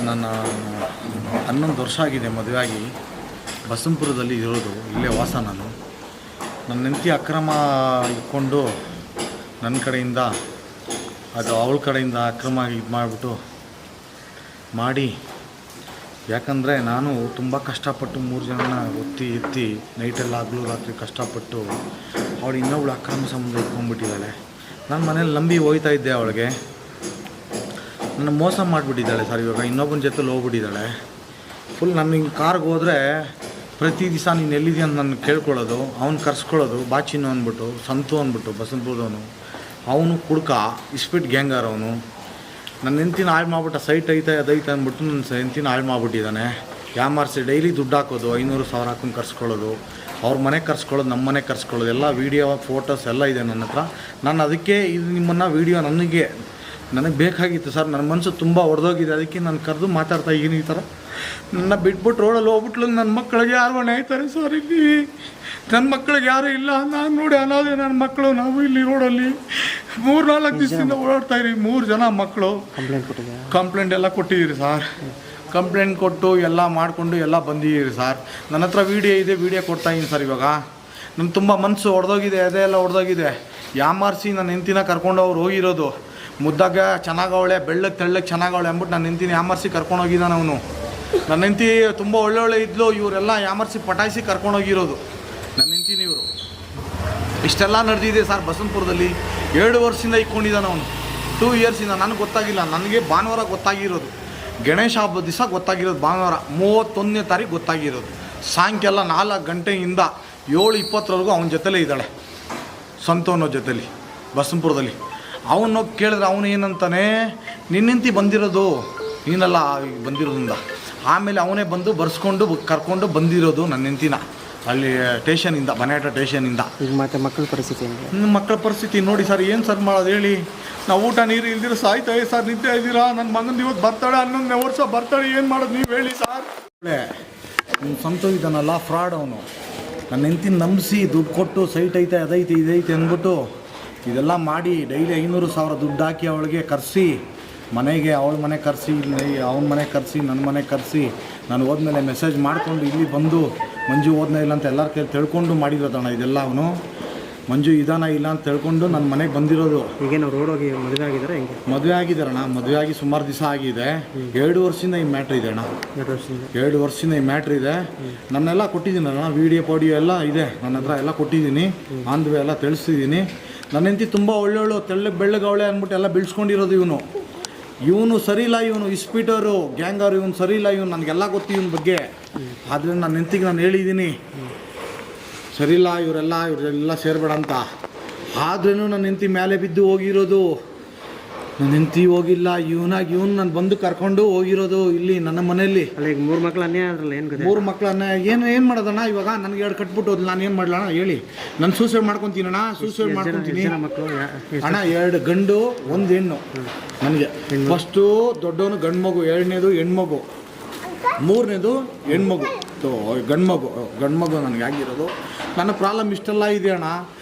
ನನ್ನ 11 ವರ್ಷ ಆಗಿದೆ ಮದುವೆ ಆಗಿ. ಬಸಂಪುರದಲ್ಲಿ ಇರೋದು, ಇಲ್ಲೇ ವಾಸ ನಾನು. ನನ್ನ ಹೆಂಡತಿ ಅಕ್ರಮ ಇಟ್ಕೊಂಡು ನನ್ನ ಕಡೆಯಿಂದ ಅದು ಅವಳ ಕಡೆಯಿಂದ ಅಕ್ರಮ ಇದು ಮಾಡಿಬಿಟ್ಟು ಮಾಡಿ. ಯಾಕಂದರೆ ನಾನು ತುಂಬ ಕಷ್ಟಪಟ್ಟು 3 ಜನನ ಒತ್ತಿ ಎತ್ತಿ ನೈಟೆಲ್ಲ ಹಗಲು ರಾತ್ರಿ ಕಷ್ಟಪಟ್ಟು ಅವಳು ಇನ್ನೊಬ್ಳು ಅಕ್ರಮ ಸಂಬಂಧ ಇಟ್ಕೊಂಡ್ಬಿಟ್ಟಿದ್ದಾಳೆ. ನನ್ನ ಮನೇಲಿ ನಂಬಿ ಹೋಗ್ತಾ ಇದ್ದೆ, ಅವಳಿಗೆ ನನ್ನ ಮೋಸ ಮಾಡಿಬಿಟ್ಟಿದ್ದಾಳೆ ಸರ್. ಇವಾಗ ಇನ್ನೊಬ್ಬನ ಜೊತೆಲಿ ಹೋಗ್ಬಿಟ್ಟಿದ್ದಾಳೆ. ಫುಲ್ ನಾನು ಹಿಂಗೆ ಕಾರ್ಗೆ ಹೋದರೆ ಪ್ರತಿ ದಿವಸ ನೀನು ಎಲ್ಲಿದೆಯಾ ಅಂತ ನನ್ನ ಕೇಳ್ಕೊಳ್ಳೋದು, ಅವ್ನು ಕರ್ಸ್ಕೊಳ್ಳೋದು. ಬಾಚಿನು ಅಂದ್ಬಿಟ್ಟು, ಸಂತು ಅಂದ್ಬಿಟ್ಟು ಬಸಂಪುರದವನು, ಅವನು ಕುಡ್ಕ ಇಸ್ಪಿಟ್ ಗ್ಯಾಂಗರ್ ಅವನು. ನನ್ನ ಹೆಂಡ್ತಿನ ಹಾಳು ಮಾಡ್ಬಿಟ್ಟ. ಸೈಟ್ ಐತೆ ಅದೈತೆ ಅಂದ್ಬಿಟ್ಟು ನನ್ನ ಹೆಂಡ್ತಿನ ಹಾಳು ಮಾಡ್ಬಿಟ್ಟಿದ್ದಾನೆ. ಯಾಮಾರಿಸಿ ಡೈಲಿ ದುಡ್ಡು ಹಾಕೋದು, 500,000 ಹಾಕೊಂಡು ಕರ್ಸ್ಕೊಳ್ಳೋದು, ಅವ್ರ ಮನೆಗೆ ಕರ್ಸ್ಕೊಳ್ಳೋದು, ನಮ್ಮ ಮನೆಗೆ ಕರ್ಸ್ಕೊಳ್ಳೋದು, ಎಲ್ಲ ವೀಡಿಯೋ ಫೋಟೋಸ್ ಎಲ್ಲ ಇದೆ ನನ್ನ ಹತ್ರ. ನಾನು ಅದಕ್ಕೆ ಇದು ನಿಮ್ಮನ್ನು ವೀಡಿಯೋ ನನಗೆ ಬೇಕಾಗಿತ್ತು ಸರ್. ನನ್ನ ಮನಸ್ಸು ತುಂಬ ಹೊಡೆದೋಗಿದೆ, ಅದಕ್ಕೆ ನಾನು ಕರೆದು ಮಾತಾಡ್ತಾ ಇದ್ದೀನಿ. ಈ ಥರ ನನ್ನ ಬಿಟ್ಬಿಟ್ಟು ರೋಡಲ್ಲಿ ಹೋಗ್ಬಿಟ್ಲು. ನನ್ನ ಮಕ್ಕಳಿಗೆ ಯಾರು ಹೊಣೆ ಆಯ್ತಾರೆ ಸರ್? ಇಲ್ಲಿ ನನ್ನ ಮಕ್ಕಳಿಗೆ ಯಾರೂ ಇಲ್ಲ. ನಾನು ನೋಡಿ ಅನಾದೆ ನನ್ನ ಮಕ್ಕಳು. ನಾವು ಇಲ್ಲಿ ರೋಡಲ್ಲಿ 3-4 ದಿವಸದಿಂದ ಓಡಾಡ್ತಾ ಇರಿ. 3 ಜನ ಮಕ್ಕಳು ಕಂಪ್ಲೇಂಟ್ ಎಲ್ಲ ಕೊಟ್ಟಿದ್ದೀರಿ ಸರ್. ಕಂಪ್ಲೇಂಟ್ ಕೊಟ್ಟು ಎಲ್ಲ ಮಾಡಿಕೊಂಡು ಎಲ್ಲ ಬಂದಿದ್ದೀರಿ ಸರ್. ನನ್ನ ಹತ್ರ ವೀಡಿಯೋ ಇದೆ, ವೀಡಿಯೋ ಕೊಡ್ತಾಯಿದ್ದೀನಿ ಸರ್. ಇವಾಗ ನನ್ನ ತುಂಬ ಮನಸ್ಸು ಹೊಡೆದೋಗಿದೆ, ಅದೇ ಎಲ್ಲ ಹೊಡೆದೋಗಿದೆ. ಯಾಮಾರಿಸಿ ನನ್ನ ಹೆಂಡ್ತಿನ ಕರ್ಕೊಂಡು ಅವ್ರು ಹೋಗಿರೋದು. ಮುದ್ದಾಗ ಚೆನ್ನಾಗವಳೆ, ಬೆಳ್ಳಗೆ ತೆಳ್ಳಗೆ ಚೆನ್ನಾಗವಳೆ ಅಂದ್ಬಿಟ್ಟು ನನ್ನ ಹೆಂಡ್ತಿನ ಯಾಮಾರಿಸಿ ಕರ್ಕೊಂಡೋಗಿದ್ದಾನೆ ಅವನು. ನನ್ನ ಹೆಂಡ್ತಿ ತುಂಬ ಒಳ್ಳೊಳ್ಳೆ ಇದ್ಲು, ಇವರೆಲ್ಲ ಯಾಮಾರಿಸಿ ಪಟಾಯಿಸಿ ಕರ್ಕೊಂಡೋಗಿರೋದು ನನ್ನ ಹೆಂಡ್ತಿನ ಇವರು. ಇಷ್ಟೆಲ್ಲ ನಡೆದಿದೆ ಸರ್ ಬಸಂಪುರದಲ್ಲಿ. 2 ವರ್ಷದಿಂದ ಇಟ್ಕೊಂಡಿದ್ದಾನೆ ಅವನು. 2 ಇಯರ್ಸಿಂದ ನನಗೆ ಗೊತ್ತಾಗಿಲ್ಲ. ನನಗೆ ಭಾನುವಾರ ಗೊತ್ತಾಗಿರೋದು, ಗಣೇಶ ಹಬ್ಬದ ದಿವಸ ಗೊತ್ತಾಗಿರೋದು. ಭಾನುವಾರ 31ನೇ ತಾರೀಕು ಗೊತ್ತಾಗಿರೋದು. ಸಾಯಂಕಾಲ 4 ಗಂಟೆಯಿಂದ 7:20ವರೆಗೂ ಅವನ ಜೊತೆಲೇ ಇದ್ದಾಳೆ, ಸಂತೋನೋ ಜೊತೆಲಿ ಬಸಂಪುರದಲ್ಲಿ. ಅವನು ಕೇಳಿದ್ರೆ ಅವನು ಏನಂತಾನೆ, ನಿನ್ನೆಂತಿ ಬಂದಿರೋದು ನೀನೆಲ್ಲ ಬಂದಿರೋದ್ರಿಂದ. ಆಮೇಲೆ ಅವನೇ ಬಂದು ಬರ್ಸ್ಕೊಂಡು ಕರ್ಕೊಂಡು ಬಂದಿರೋದು ನನ್ನ ಹೆಂಡ್ತಿನ ಅಲ್ಲಿ ಸ್ಟೇಷನಿಂದ, ಬನ್ಯಾಟ ಸ್ಟೇಷನಿಂದ. ಈಗ ಮತ್ತೆ ಮಕ್ಕಳ ಪರಿಸ್ಥಿತಿ ಮಕ್ಕಳ ಪರಿಸ್ಥಿತಿ ನೋಡಿ ಸರ್. ಏನು ಸರ್ ಮಾಡೋದು ಹೇಳಿ? ನಾವು ಊಟ ನೀರು ಇಲ್ದಿರ ಸಾಯ್ತಾ ಸರ್, ನಿಂತೆ ಇದ್ದೀರಾ. ನನ್ನ ಮಗನ ಇವತ್ತು ಬರ್ತಾಳೆ, 11ನೇ ವರ್ಷ ಬರ್ತಾಳೆ. ಏನು ಮಾಡೋದು ನೀವು ಹೇಳಿ ಸರ್? ಸ್ವಂತ ಇದ್ದಾನಲ್ಲ ಫ್ರಾಡ್ ಅವನು. ನನ್ನ ಹೆಂಡ್ತಿನ ನಂಬಿಸಿ ದುಡ್ಡು ಕೊಟ್ಟು ಸೈಟ್ ಐತೆ ಅದೈತೆ ಇದೈತೆ ಅಂದ್ಬಿಟ್ಟು ಇದೆಲ್ಲ ಮಾಡಿ ಡೈಲಿ 500,000 ದುಡ್ಡು ಹಾಕಿ ಅವಳಿಗೆ ಕರೆಸಿ ಮನೆಗೆ, ಅವಳ ಮನೆ ಕರೆಸಿ, ಅವನ ಮನೆ ಕರೆಸಿ, ನನ್ನ ಮನೆ ಕರೆಸಿ, ನಾನು ಹೋದ್ಮೇಲೆ ಮೆಸೇಜ್ ಮಾಡಿಕೊಂಡು ಇಲ್ಲಿ ಬಂದು ಮಂಜು ಹೋದ್ನೇ ಇಲ್ಲ ಅಂತ ಎಲ್ಲರ ಕೈ ತಿಳ್ಕೊಂಡು ಮಾಡಿರೋದಣ್ಣ ಇದೆಲ್ಲ. ಅವನು ಮಂಜು ಇದಾನ ಇಲ್ಲ ಅಂತ ತಿಳ್ಕೊಂಡು ನನ್ನ ಮನೆಗೆ ಬಂದಿರೋದು. ಈಗ ನಾವು ರೋಡ್ ಹೋಗಿ ಮದುವೆ ಆಗಿದ್ದಾರೆ, ಹೆಂಗೆ ಮದುವೆ ಆಗಿದ್ದಾರಣ್ಣ. ಮದುವೆ ಆಗಿ ಸುಮಾರು ದಿವಸ ಆಗಿದೆ. 2 ವರ್ಷದಿಂದ ಈ ಮ್ಯಾಟ್ರ್ ಇದೆ ಅಣ್ಣ. 2 ವರ್ಷದಿಂದ ಈ ಮ್ಯಾಟ್ರ್ ಇದೆ. ನನ್ನೆಲ್ಲ ಕೊಟ್ಟಿದ್ದೀನಿ ಅಣ್ಣ, ವೀಡಿಯೋ ಎಲ್ಲ ಇದೆ ನನ್ನ ಹತ್ರ, ಎಲ್ಲ ಕೊಟ್ಟಿದ್ದೀನಿ. ಆಂಧ್ವೆ ಎಲ್ಲ ತಿಳಿಸಿದ್ದೀನಿ. ನನ್ನ ಹೆಂಡತಿ ತುಂಬ ಒಳ್ಳೊಳ್ಳೆ ತೆಳ್ಳಗೆ ಬೆಳ್ಳಗವಳೆ ಅಂದ್ಬಿಟ್ಟು ಎಲ್ಲ ಬಿಳ್ಸ್ಕೊಂಡಿರೋದು. ಇವನು ಸರಿ ಇಲ್ಲ, ಇವನು ಇಸ್ಪೀಟರು ಗ್ಯಾಂಗರು, ಇವನು ಸರಿ ಇಲ್ಲ. ಇವನು ನನಗೆಲ್ಲ ಗೊತ್ತು ಇವನ ಬಗ್ಗೆ. ಆದರೆ ನನ್ನ ಹೆಂಡತಿಗೆ ನಾನು ಹೇಳಿದ್ದೀನಿ ಸರಿ ಇಲ್ಲ, ಇವರೆಲ್ಲ ಸೇರಬೇಡ ಅಂತ. ಆದ್ರೂ ನನ್ನ ಹೆಂಡತಿ ಮೇಲೆ ಬಿದ್ದು ಹೋಗಿರೋದು. ನನ್ನ ಹೆಂಡತಿ ಹೋಗಿಲ್ಲ, ಇವನು ನಾನು ಬಂದು ಕರ್ಕೊಂಡು ಹೋಗಿರೋದು ಇಲ್ಲಿ ನನ್ನ ಮನೆಯಲ್ಲಿ. ಅಲ್ಲ, ಈಗ 3 ಮಕ್ಕಳು ಅನ್ಯಾಯ ಆದ್ರಲ್ಲ, ಏನು 3 ಮಕ್ಕಳು ಅನ್ಯಾಯ. ಏನು ಮಾಡೋದಣ್ಣ? ಇವಾಗ ನನಗೆ 2 ಕಟ್ಬಿಟ್ಟು ಹೋದ್ಲು, ನಾನು ಏನು ಮಾಡಲಣ್ಣ ಹೇಳಿ? ನಾನು ಸೂಸೈಡ್ ಮಾಡ್ಕೊತೀನಣ್ಣ, ಸೂಸೈಡ್ ಮಾಡ್ಕೊತೀನಿ ಅಣ್ಣ. 2 ಗಂಡು 1 ಹೆಣ್ಣು ನನಗೆ. ಫಸ್ಟು ದೊಡ್ಡವನು ಗಂಡು ಮಗು, 2ನೇದು ಹೆಣ್ಮಗು, 3ನೇದು ಹೆಣ್ಮಗು, ಗಂಡು ಮಗು ನನಗೆ ಆಗಿರೋದು. ನನ್ನ ಪ್ರಾಬ್ಲಮ್ ಇಷ್ಟೆಲ್ಲ ಇದೆ ಅಣ್ಣ.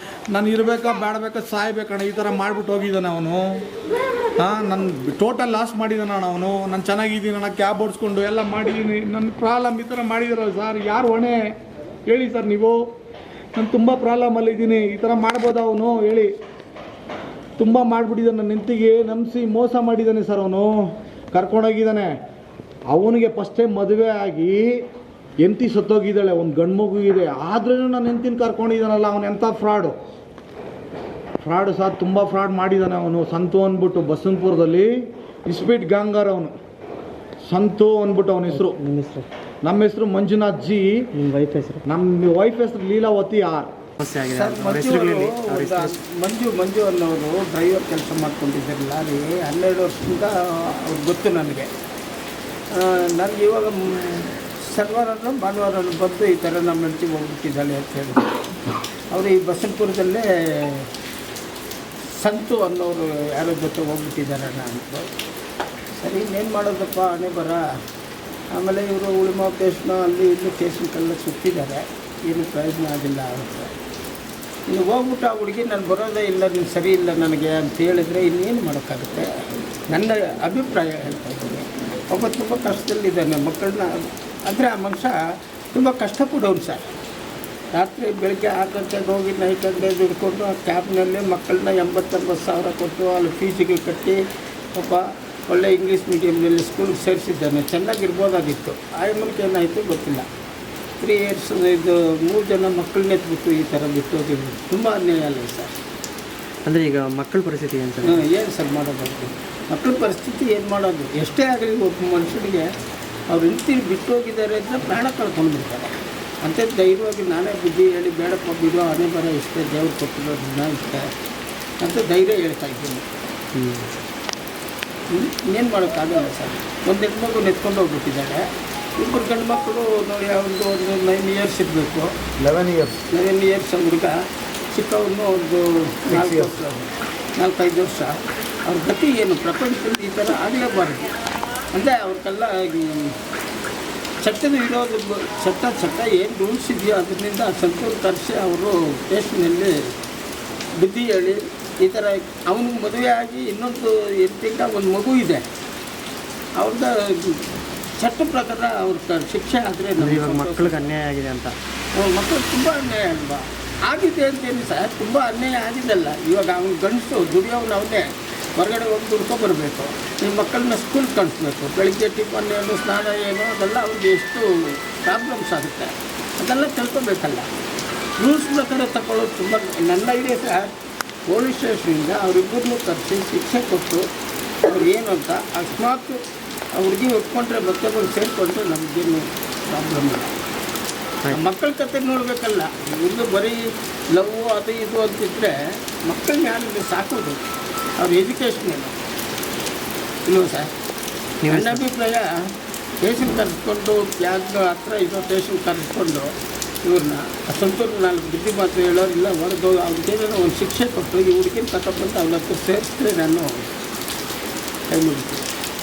ನಾನು ಇರಬೇಕಾ ಬೇಡಬೇಕಾ ಸಾಯ್ಬೇಕಣ್ಣ. ಈ ಥರ ಮಾಡಿಬಿಟ್ಟು ಹೋಗಿದ್ದಾನೆ ಅವನು. ನನ್ನ ಟೋಟಲ್ ಲಾಸ್ ಮಾಡಿದ್ದಾನೆ ಅಣ್ಣ ಅವನು. ನಾನು ಚೆನ್ನಾಗಿದ್ದೀನಿ ಅಣ್ಣ, ಕ್ಯಾಬ್ ಓಡಿಸ್ಕೊಂಡು ಎಲ್ಲ ಮಾಡಿದ್ದೀನಿ. ನನ್ನ ಪ್ರಾಬ್ಲಮ್ ಈ ಥರ ಮಾಡಿದಾರಲ್ಲ ಸರ್, ಯಾರು ಹೊಣೆ ಹೇಳಿ ಸರ್ ನೀವು? ನಾನು ತುಂಬ ಪ್ರಾಬ್ಲಮಲ್ಲಿದ್ದೀನಿ. ಈ ಥರ ಮಾಡ್ಬೋದಾ ಅವನು ಹೇಳಿ? ತುಂಬ ಮಾಡಿಬಿಟ್ಟಿದ್ದಾನೆ. ನನ್ನ ಹೆಂಡತಿಗೆ ನಂಬಿಸಿ ಮೋಸ ಮಾಡಿದ್ದಾನೆ ಸರ್ ಅವನು. ಕರ್ಕೊಂಡೋಗಿದ್ದಾನೆ. ಅವನಿಗೆ ಫಸ್ಟ್ ಟೈಮ್ ಮದುವೆ ಆಗಿ ಹೆಂಡತಿ ಸತ್ತೋಗಿದ್ದಾಳೆ, ಒಂದು ಗಂಡು ಮಗು ಇದೆ. ಆದ್ರೂ ನನ್ನ ಹೆಂಡತಿನ ಕರ್ಕೊಂಡಿದ್ದಾನಲ್ಲ, ಅವನು ಎಂಥ ಫ್ರಾಡು ಸರ್. ತುಂಬ ಫ್ರಾಡ್ ಮಾಡಿದ್ದಾನೆ ಅವನು. ಸಂತು ಅಂದ್ಬಿಟ್ಟು ಬಸಂಪುರದಲ್ಲಿ ಇಸ್ಪೀಟ್ ಗ್ಯಾಂಗರ್ ಅವನು. ಸಂತು ಅಂದ್ಬಿಟ್ಟು ಅವನ ಹೆಸರು. ನಮ್ಮ ಹೆಸರು ಮಂಜುನಾಥ್ ಜಿ. ನಮ್ಮ ವೈಫ್ ಹೆಸರು ಲೀಲಾವತಿ ಆರ್. ಮಂಜು ಅನ್ನೋರು ಡ್ರೈವರ್ ಕೆಲಸ ಮಾಡ್ಕೊಂಡಿದ್ದಾರೆ ಲಾರಿ. 12 ವರ್ಷದಿಂದ ಅವ್ರು ಗೊತ್ತು ನನಗೆ. ಇವಾಗ ಶನಿವಾರ ಭಾನುವಾರ ಬಂದು ಈ ಥರ ನಮ್ಮ ಹೆಂಡತಿ ಹೋಗ್ಬಿಟ್ಟಿದ್ದಾಳೆ ಅಂತ ಹೇಳಿ ಅವರು ಈ ಬಸಂಪುರದಲ್ಲೇ ಸಂತು ಅನ್ನೋರು ಯಾರೋ ಜೊತೆ ಹೋಗ್ಬಿಟ್ಟಿದ್ದಾರಣ್ಣ ಅಂತ. ಸರಿ, ಇನ್ನೇನು ಮಾಡೋದಪ್ಪ, ಹಣೆ ಬರ. ಆಮೇಲೆ ಇವರು ಉಳಿಮಾ ಕೇಸ್ನ ಅಲ್ಲಿ ಇಲ್ಲಿ ಕೇಸ್ನೆಲ್ಲ ಸುತ್ತಿದ್ದಾರೆ, ಏನು ಪ್ರಯೋಜನ ಆಗಿಲ್ಲ ಅಂತ. ಇನ್ನು ಹೋಗ್ಬಿಟ್ಟು ಆ ಹುಡುಗಿ ನಾನು ಬರೋದೇ ಇಲ್ಲ, ನೀನು ಸರಿ ಇಲ್ಲ ನನಗೆ ಅಂತ ಹೇಳಿದರೆ ಇನ್ನೇನು ಮಾಡೋಕ್ಕಾಗುತ್ತೆ? ನನ್ನ ಅಭಿಪ್ರಾಯ ಹೇಳ್ತಾ ಇದ್ದೀನಿ. ಒಬ್ಬ ತುಂಬ ಕಷ್ಟದಲ್ಲಿದ್ದಾನೆ ಮಕ್ಕಳನ್ನ. ಅಂದರೆ ಆ ಮನುಷ್ಯ ತುಂಬ ಕಷ್ಟಪಡೋನು ಸರ್. ರಾತ್ರಿ ಬೆಳಗ್ಗೆ 6 ಗಂಟೆಗೆ ಹೋಗಿ ನೈಟ್ ಗಂಟೆ ದುಡ್ಕೊಂಡು ಆ ಕ್ಯಾಬ್ನಲ್ಲೇ ಮಕ್ಕಳನ್ನ 80-90 ಸಾವಿರ ಕೊಟ್ಟು ಅಲ್ಲಿ ಫೀಸಿಗೆ ಕಟ್ಟಿ ಪಾಪ ಒಳ್ಳೆ ಇಂಗ್ಲೀಷ್ ಮೀಡಿಯಮ್ನಲ್ಲಿ ಸ್ಕೂಲ್ಗೆ ಸೇರಿಸಿದ್ದಾನೆ. ಚೆನ್ನಾಗಿರ್ಬೋದಾಗಿತ್ತು. ಆಯಮ್ಮನಿಗೆ ಏನಾಯಿತು ಗೊತ್ತಿಲ್ಲ. 3 ಇಯರ್ಸ್ ಇದು 3 ಜನ ಮಕ್ಕಳನ್ನ ಎತ್ಬಿಟ್ಟು ಈ ಥರ ಬಿಟ್ಟೋಗಿದ್ದು ತುಂಬ ಅನ್ಯಾಯ ಅಲ್ಲ ಸರ್. ಅಂದರೆ ಈಗ ಮಕ್ಕಳ ಪರಿಸ್ಥಿತಿ ಏನು ಸರ್? ಏನು ಸರ್ ಮಾಡೋದು? ಮಕ್ಕಳ ಪರಿಸ್ಥಿತಿ ಏನು ಮಾಡೋದು? ಎಷ್ಟೇ ಆಗಲಿ ಒಬ್ಬ ಮನುಷ್ಯನಿಗೆ ಅವ್ರು ಹೆಂಡತಿ ಬಿಟ್ಟೋಗಿದ್ದಾರೆ ಅಂದರೆ ಪ್ರಾಣ ಕಳ್ಕೊಂಡು ಬಿಡ್ತಾರೆ. ಅಂಥ ಧೈರ್ಯವಾಗಿ ನಾನೇ ಬುದ್ಧಿ ಹೇಳಿ ಬೇಡಪ್ಪ ಬಿಡೋ ಹಣೆ ಬರೋ ಇಷ್ಟೇ ದೇವ್ರು ಕೊಟ್ಟಿರೋದನ್ನ ಇಷ್ಟೇ ಅಂತ ಧೈರ್ಯ ಹೇಳ್ತಾ ಇದ್ದೀನಿ. ಇನ್ನೇನು ಮಾಡೋಕ್ಕಾಗಲ್ಲ ಸರ್. ಒಂದು ಹೆಣ್ಮಗು ನೆತ್ಕೊಂಡು ಹೋಗ್ಬಿಟ್ಟಿದ್ದಾರೆ. 2 ಗಂಡು ಮಕ್ಕಳು ನೋಡಿ, ಅವ್ರದ್ದು ಒಂದು 9 ಇಯರ್ಸ್ ಇರಬೇಕು. 11 ಇಯರ್ಸ್ ಹುಡುಗ, ಚಿಕ್ಕವನು ಒಂದು 4-5 ವರ್ಷ. ಅವ್ರ ಗತಿ ಏನು? ಪ್ರಪಂಚದಲ್ಲಿ ಈ ಥರ ಆಗಲೇಬಾರ್ದು. ಅಂದರೆ ಅವ್ರಿಗೆಲ್ಲ ಚಟ್ಟದ ಇರೋದು ಚಟ್ಟ ಏನು ರೂಲ್ಸ್ ಇದೆಯೋ ಅದರಿಂದ ಸಂತೂರು ತರಿಸಿ ಅವರು ಸ್ಟೇಷನಲ್ಲಿ ಬುದ್ಧಿ ಹೇಳಿ ಈ ಥರ ಅವನಿಗೆ ಮದುವೆ ಆಗಿ ಇನ್ನೊಂದು 8 ತಿಂಗಳ ಒಂದು ಮಗು ಇದೆ. ಅವ್ರದ್ದು ಚಟ್ಟ ಪ್ರಕಾರ ಅವ್ರ ಶಿಕ್ಷೆ ಆದರೆ ಇವಾಗ ಮಕ್ಕಳಿಗೆ ಅನ್ಯಾಯ ಆಗಿದೆ ಅಂತ. ಮಕ್ಕಳು ತುಂಬ ಅನ್ಯಾಯ ಅಲ್ವಾ ಆಗಿದೆ ಅಂತೇಳಿ ಸರ್. ತುಂಬ ಅನ್ಯಾಯ ಆಗಿದೆಲ್ಲ. ಇವಾಗ ಅವ್ನು ಗಂಡಸು ದುಡಿಯೋನು ಅವನೇ ಹೊರಗಡೆ ಹೋಗಿ ದುಡ್ಕೊಬರ್ಬೇಕು. ಈ ಮಕ್ಕಳನ್ನ ಸ್ಕೂಲ್ ಕಳಿಸ್ಬೇಕು. ಬೆಳಗ್ಗೆ ಟಿಫನ್ ಏನು, ಸ್ನಾನ ಏನು, ಅದೆಲ್ಲ ಅವ್ರಿಗೆ ಎಷ್ಟು ಪ್ರಾಬ್ಲಮ್ಸ್ ಆಗುತ್ತೆ. ಅದೆಲ್ಲ ತಿಳ್ಕೊಬೇಕಲ್ಲ. ರೂಲ್ಸ್ ಪ್ರಕಾರ ತಗೊಳ್ಳೋದು ತುಂಬ ನನ್ನ ಐಡಿಯಾ ಸರ್. ಪೊಲೀಸ್ ಸ್ಟೇಷನಿಂದ ಅವರಿಬ್ಬರನ್ನೂ ಕರೆಸಿ ಶಿಕ್ಷೆ ಕೊಟ್ಟು ಅವ್ರು ಏನು ಅಂತ ಅಕಸ್ಮಾತ್ ಹುಡುಗಿ ಒಪ್ಕೊಂಡ್ರೆ ಮತ್ತೆ ಬಂದು ಸೇರಿಕೊಂಡ್ರೆ ನಮಗೇನು ಪ್ರಾಬ್ಲಮ್ ಇಲ್ಲ. ಮಕ್ಕಳ ಕತೆ ನೋಡಬೇಕಲ್ಲ. ಇನ್ನು ಬರೀ ಲವ್ ಅದು ಇದು ಅಂತಿದ್ರೆ ಮಕ್ಕಳನ್ನ ಯಾರಿಗೂ ಸಾಕೋದು? ಅವ್ರ ಎಜುಕೇಷನ್ ಏನು ಇಲ್ವ ಸರ್? ನನ್ನ ಅಭಿಪ್ರಾಯ ಸ್ಟೇಷನ್ ಕರೆಸ್ಕೊಂಡು ಯಾಕೆ ಹತ್ರ ಇದೋ ಸ್ಟೇಷನ್ ಕರೆಸ್ಕೊಂಡು ಇವ್ರನ್ನ ಸಂತೂರು 4 ಬುದ್ಧಿ ಮಾತು ಹೇಳೋರಿಲ್ಲ ಹೊರದು ಅವ್ರಿಗೇನೋ ಒಂದು ಶಿಕ್ಷೆ ಕೊಟ್ಟು ಈ ಹುಡುಗಿನ ತಗೊಂಡ್ಬಂದು ಅವ್ರ ಹತ್ರ ಸೇರಿಸಿದ್ರೆ ನಾನು ಕೈ ಮುಗಿತೀನಿ.